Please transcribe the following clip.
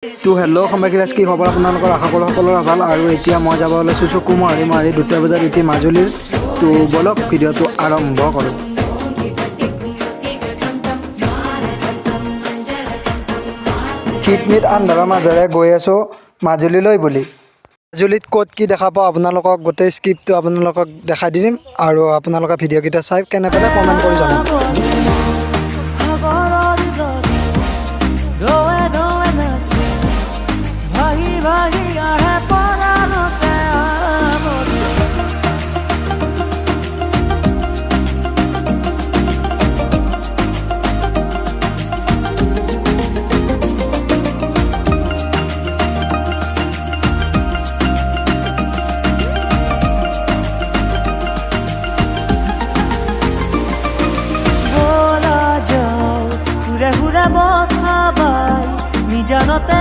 তো হেল্ল' সময়খিলাচ কি খবৰ আপোনালোকৰ আশা কৰোঁ সকলোৰে ভাল আৰু এতিয়া মই যাব ওলাইছোঁ চকু মাৰি 2টা বজাত উঠি মাজুলীৰ তো বলক ভিডিঅ'টো আৰম্ভ কৰোঁ। শীতমিত আন্ধাৰৰ মাজেৰে গৈ আছোঁ মাজুলীলৈ বুলি। মাজুলীত ক'ত কি দেখা পাওঁ আপোনালোকক গোটেই স্ক্ৰিপ্টটো আপোনালোকক দেখাই দিম আৰু আপোনালোকে ভিডিঅ'কেইটা চাই কেনে পালে কমেণ্ট কৰি জনাব।